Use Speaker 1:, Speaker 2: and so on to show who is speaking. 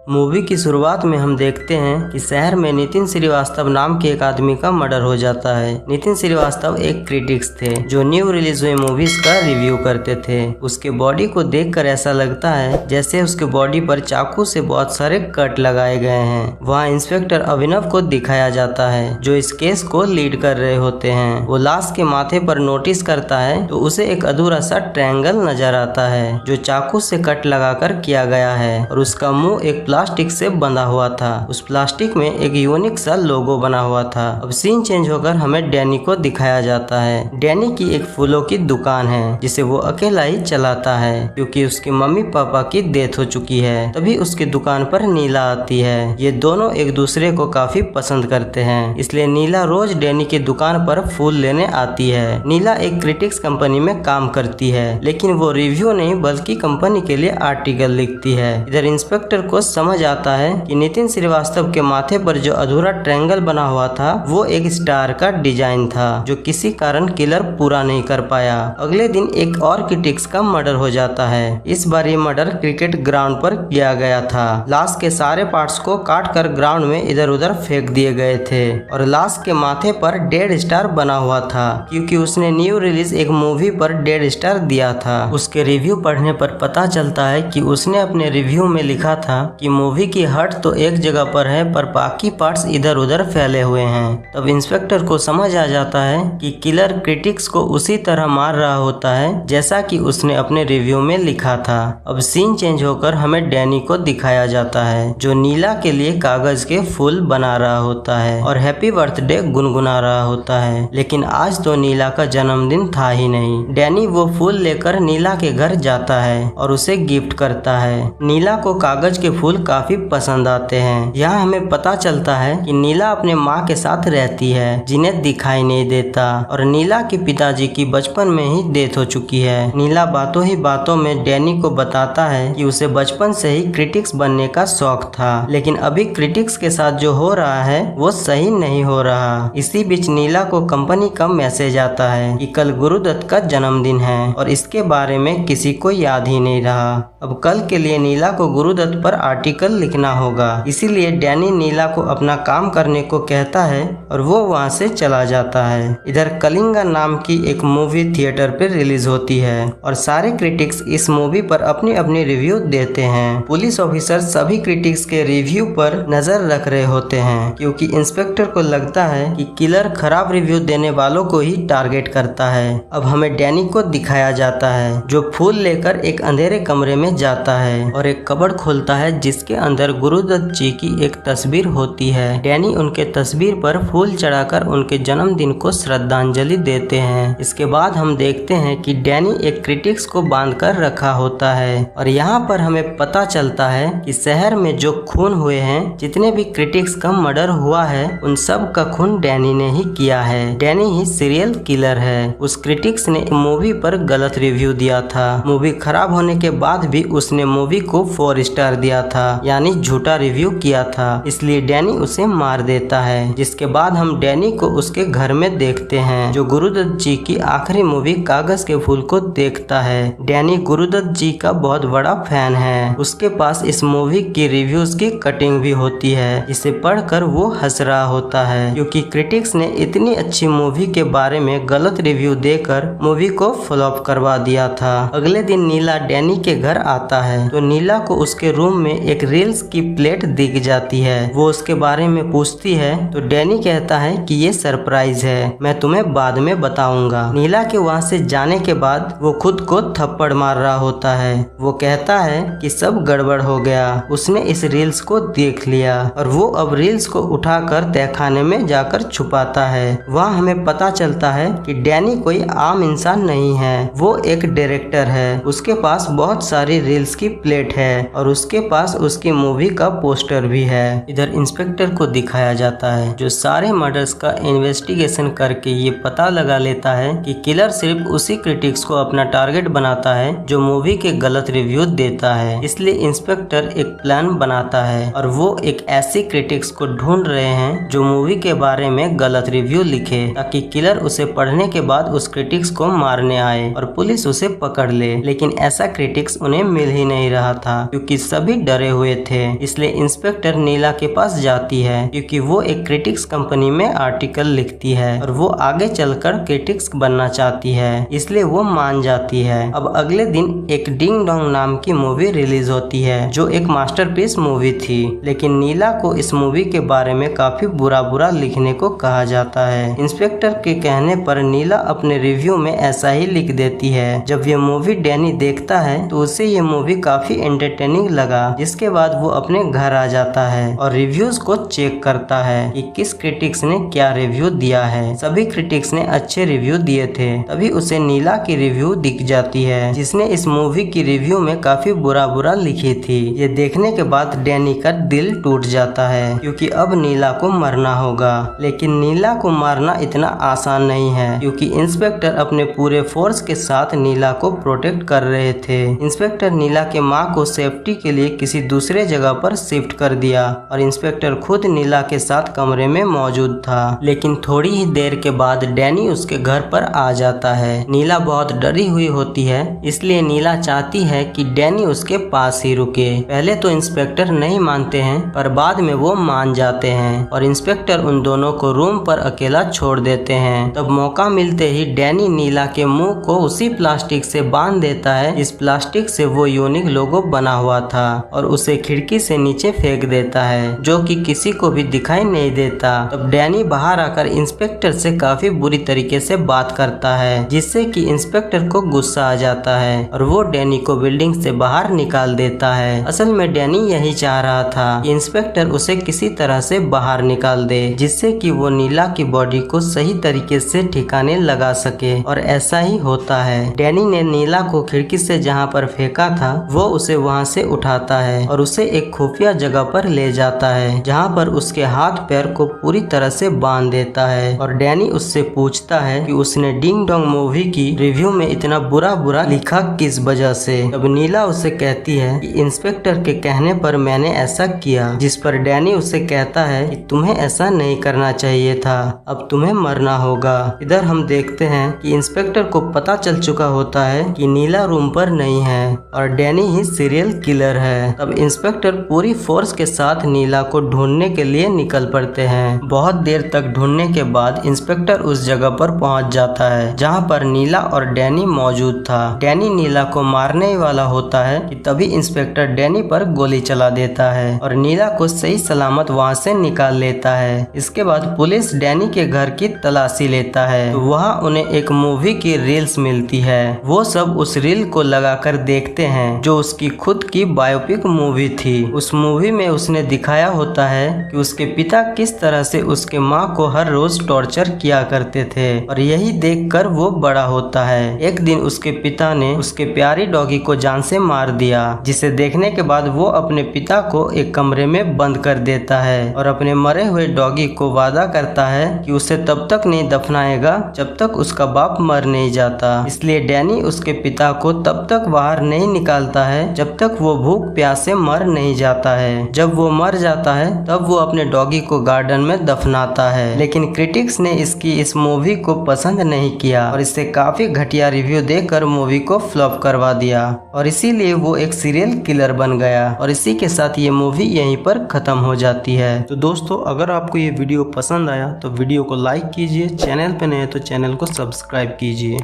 Speaker 1: Movie की शुरुआत में हम देखते हैं कि शहर में नितिन श्रीवास्तव नाम के एक आदमी का मर्डर हो जाता है। नितिन श्रीवास्तव एक क्रिटिक्स थे जो न्यू रिलीज हुई मूवीज का रिव्यू करते थे। उसके बॉडी को देखकर ऐसा लगता है जैसे उसके बॉडी पर चाकू से बहुत सारे कट लगाए गए हैं। वहाँ इंस्पेक्टर अभिनव को दिखाया जाता है जो इस केस को लीड कर रहे होते हैं। वो लाश के माथे पर नोटिस करता है तो उसे एक अधूरा सा ट्रायंगल नजर आता है जो चाकू से कट लगाकर किया गया है और उसका मुंह एक प्लास्टिक से बंधा हुआ था। उस प्लास्टिक में एक यूनिक सा लोगो बना हुआ था। अब सीन चेंज होकर हमें डैनी को दिखाया जाता है। डैनी की एक फूलों की दुकान है जिसे वो अकेला ही चलाता है क्योंकि उसके मम्मी पापा की डेथ हो चुकी है। तभी उसकी दुकान पर नीला आती है। ये दोनों एक दूसरे को काफी पसंद करते हैं, इसलिए नीला रोज डैनी की दुकान पर फूल लेने आती है। नीला एक क्रिटिक्स कंपनी में काम करती है लेकिन वो रिव्यू नहीं बल्कि कंपनी के लिए आर्टिकल लिखती है। इधर इंस्पेक्टर को समझ आता है कि नितिन श्रीवास्तव के माथे पर जो अधूरा ट्रायंगल बना हुआ था वो एक स्टार का डिजाइन था जो किसी कारण किलर पूरा नहीं कर पाया। अगले दिन एक और क्रिटिक्स का मर्डर हो जाता है। इस बार ये मर्डर क्रिकेट ग्राउंड पर किया गया था। लाश के सारे पार्ट्स को काट कर ग्राउंड में इधर उधर फेंक दिए गए थे और लाश के माथे पर डेड स्टार बना हुआ था क्योंकि उसने न्यू रिलीज एक मूवी पर डेड स्टार दिया था। उसके रिव्यू पढ़ने पर पता चलता है कि उसने अपने रिव्यू में लिखा था कि मूवी की हट तो एक जगह पर है पर बाकी पार्ट्स इधर उधर फैले हुए हैं। तब इंस्पेक्टर को समझ आ जाता है कि किलर क्रिटिक्स को उसी तरह मार रहा होता है जैसा कि उसने अपने रिव्यू में लिखा था। अब सीन चेंज होकर हमें डैनी को दिखाया जाता है जो नीला के लिए कागज के फूल बना रहा होता है और हैप्पी बर्थडे गुनगुना रहा होता है। लेकिन आज तो नीला का जन्मदिन था ही नहीं। डैनी वो फूल लेकर नीला के घर जाता है और उसे गिफ्ट करता है। नीला को कागज के फूल काफी पसंद आते हैं। यहाँ हमें पता चलता है कि नीला अपने माँ के साथ रहती है जिन्हें दिखाई नहीं देता और नीला के पिताजी की बचपन में ही डेथ हो चुकी है। नीला बातों ही बातों में डैनी को बताता है कि उसे बचपन से ही क्रिटिक्स बनने का शौक था लेकिन अभी क्रिटिक्स के साथ जो हो रहा है वो सही नहीं हो रहा। इसी बीच नीला को कंपनी का मैसेज आता है कि कल गुरुदत्त का जन्मदिन है और इसके बारे में किसी को याद ही नहीं रहा। अब कल के लिए नीला को गुरुदत्त पर आर्टिकल लिखना होगा, इसीलिए डैनी नीला को अपना काम करने को कहता है और वो वहाँ से चला जाता है। इधर कलिंगा नाम की एक मूवी थिएटर पर रिलीज होती है और सारे क्रिटिक्स इस मूवी पर अपनी अपनी रिव्यू देते हैं। पुलिस ऑफिसर सभी क्रिटिक्स के रिव्यू पर नजर रख रहे होते हैं क्योंकि इंस्पेक्टर को लगता है कि किलर खराब रिव्यू देने वालों को ही टारगेट करता है। अब हमें डैनी को दिखाया जाता है जो फूल लेकर एक अंधेरे कमरे में जाता है और एक कबर्ड खोलता है जिसके अंदर गुरुदत्त जी की एक तस्वीर होती है। डैनी उनके तस्वीर पर फूल चढ़ाकर उनके जन्मदिन को श्रद्धांजलि देते हैं। इसके बाद हम देखते हैं कि डैनी एक क्रिटिक्स को बांधकर रखा होता है और यहाँ पर हमें पता चलता है कि शहर में जो खून हुए हैं, जितने भी क्रिटिक्स का मर्डर हुआ है, उन सब का खून डैनी ने ही किया है। डैनी ही सीरियल किलर है। उस क्रिटिक्स ने मूवी पर गलत रिव्यू दिया था। मूवी खराब होने के बाद भी उसने मूवी को 4 स्टार दिया था यानी झूठा रिव्यू किया था, इसलिए डैनी उसे मार देता है। जिसके बाद हम डैनी को उसके घर में देखते हैं जो गुरुदत्त जी की आखिरी मूवी कागज के फूल को देखता है। डैनी गुरुदत्त जी का बहुत बड़ा फैन है। उसके पास इस मूवी की रिव्यूज की कटिंग भी होती है जिसे पढ़कर वो हंस रहा होता है क्योंकि क्रिटिक्स ने इतनी अच्छी मूवी के बारे में गलत रिव्यू देकर मूवी को फ्लॉप करवा दिया था। अगले दिन नीला डैनी के घर आता है तो नीला को उसके रूम में एक रील्स की प्लेट दिख जाती है। वो उसके बारे में पूछती है तो डैनी कहता है कि ये सरप्राइज है, मैं तुम्हें बाद में बताऊंगा। नीला के वहाँ से जाने के बाद वो खुद को थप्पड़ मार रहा होता है। वो कहता है कि सब गड़बड़ हो गया, उसने इस रील्स को देख लिया और वो अब रील्स को उठाकर तहखाने में जाकर छुपाता है। वहाँ हमें पता चलता है कि डैनी कोई आम इंसान नहीं है, वो एक डायरेक्टर है। उसके पास बहुत सारी रील्स की प्लेट है और उसके पास उसकी मूवी का पोस्टर भी है। इधर इंस्पेक्टर को दिखाया जाता है जो सारे मर्डर्स का इन्वेस्टिगेशन करके ये पता लगा लेता है कि किलर सिर्फ उसी क्रिटिक्स को अपना टारगेट बनाता है जो मूवी के गलत रिव्यू देता है। इसलिए इंस्पेक्टर एक प्लान बनाता है और वो एक ऐसी क्रिटिक्स को ढूंढ रहे हैं जो मूवी के बारे में गलत रिव्यू लिखे ताकि किलर उसे पढ़ने के बाद उस क्रिटिक्स को मारने आए और पुलिस उसे पकड़ ले। लेकिन ऐसा क्रिटिक्स उन्हें मिल ही नहीं रहा था क्योंकि सभी डरे हुए थे। इसलिए इंस्पेक्टर नीला के पास जाती है क्योंकि वो एक क्रिटिक्स कंपनी में आर्टिकल लिखती है और वो आगे चलकर क्रिटिक्स बनना चाहती है, इसलिए वो मान जाती है। अब अगले दिन एक डिंग डोंग नाम की मूवी रिलीज होती है जो एक मास्टरपीस मूवी थी, लेकिन नीला को इस मूवी के बारे में काफी बुरा लिखने को कहा जाता है। इंस्पेक्टर के कहने पर नीला अपने रिव्यू में ऐसा ही लिख देती है। जब ये मूवी डैनी देखता है तो उसे ये मूवी काफी एंटरटेनिंग लगा, जिसके बाद वो अपने घर आ जाता है और रिव्यूज को चेक करता है कि किस क्रिटिक्स ने क्या रिव्यू दिया है। सभी क्रिटिक्स ने अच्छे रिव्यू दिए थे। तभी उसे नीला की रिव्यू दिख जाती है जिसने इस मूवी की रिव्यू में काफी बुरा लिखी थी। ये देखने के बाद डैनी का दिल टूट जाता है क्योंकि अब नीला को मरना होगा, लेकिन नीला को मारना इतना आसान नहीं है क्योंकि इंस्पेक्टर अपने पूरे फोर्स के साथ नीला को प्रोटेक्ट कर रहे थे। इंस्पेक्टर नीला के माँ को सेफ्टी के लिए किसी दूसरे जगह पर शिफ्ट कर दिया और इंस्पेक्टर खुद नीला के साथ कमरे में मौजूद था। लेकिन थोड़ी ही देर के बाद डैनी उसके घर पर आ जाता है। नीला बहुत डरी हुई होती है, इसलिए नीला चाहती है कि डैनी उसके पास ही रुके। पहले तो इंस्पेक्टर नहीं मानते हैं पर बाद में वो मान जाते हैं और इंस्पेक्टर उन दोनों को रूम पर अकेला छोड़ देते हैं। तब मौका मिलते ही डैनी नीला के मुंह को उसी प्लास्टिक से बांध देता है जिस प्लास्टिक से वो यूनिक लोगो बना हुआ था और उसे खिड़की से नीचे फेंक देता है जो कि किसी को भी दिखाई नहीं देता। तब डैनी बाहर आकर इंस्पेक्टर से काफी बुरी तरीके से बात करता है जिससे कि इंस्पेक्टर को गुस्सा आ जाता है और वो डैनी को बिल्डिंग से बाहर निकाल देता है। असल में डैनी यही चाह रहा था कि इंस्पेक्टर उसे किसी तरह से बाहर निकाल दे जिससे कि वो नीला की बॉडी को सही तरीके से ठिकाने लगा सके, और ऐसा ही होता है। डैनी ने नीला को खिड़की से जहाँ पर फेंका था वो उसे वहाँ से उठाता है और उसे एक खुफिया जगह पर ले जाता है जहाँ पर उसके हाथ पैर को पूरी तरह से बांध देता है और डैनी उससे पूछता है कि उसने डिंग डोंग मूवी की रिव्यू में इतना बुरा लिखा किस वजह से। अब नीला उसे कहती है कि इंस्पेक्टर के कहने पर मैंने ऐसा किया, जिस पर डैनी उसे कहता है कि तुम्हें ऐसा नहीं करना चाहिए था, अब तुम्हें मरना होगा। इधर हम देखते हैं कि इंस्पेक्टर को पता चल चुका होता है कि नीला रूम पर नहीं है और डैनी ही सीरियल किलर है। तब इंस्पेक्टर पूरी फोर्स के साथ नीला को ढूंढने के लिए निकल पड़ते हैं। बहुत देर तक ढूंढने के बाद इंस्पेक्टर उस जगह पर पहुंच जाता है जहां पर नीला और डैनी मौजूद था। डैनी नीला को मारने वाला होता है कि तभी इंस्पेक्टर डैनी पर गोली चला देता है और नीला को सही सलामत वहां से निकाल लेता है। इसके बाद पुलिस डैनी के घर की तलाशी लेता है तो वहां उन्हें एक मूवी की रील्स मिलती है। वो सब उस रील को लगाकर देखते हैं जो उसकी खुद की बायोपिक मूवी थी। उस मूवी में उसने दिखाया होता है कि उसके पिता किस तरह से उसके माँ को हर रोज टॉर्चर किया करते थे और यही देखकर वो बड़ा होता है। एक दिन उसके पिता ने उसके प्यारी डॉगी को जान से मार दिया, जिसे देखने के बाद वो अपने पिता को एक कमरे में बंद कर देता है और अपने मरे हुए डॉगी को वादा करता है कि उसे तब तक नहीं दफनाएगा जब तक उसका बाप मर नहीं जाता। इसलिए डैनी उसके पिता को तब तक बाहर नहीं निकालता है जब तक वो भूख प्यास से मर नहीं जाता है। जब वो मर जाता है तब वो अपने डॉगी को गार्डन में दफनाता है, लेकिन क्रिटिक्स ने इस मूवी को पसंद नहीं किया और इससे काफी घटिया रिव्यू देकर मूवी को फ्लॉप करवा दिया और इसीलिए वो एक सीरियल किलर बन गया और इसी के साथ ये मूवी यहीं पर खत्म हो जाती है। तो दोस्तों, अगर आपको ये वीडियो पसंद आया तो वीडियो को लाइक कीजिए, चैनल पे नए तो चैनल को सब्सक्राइब कीजिए।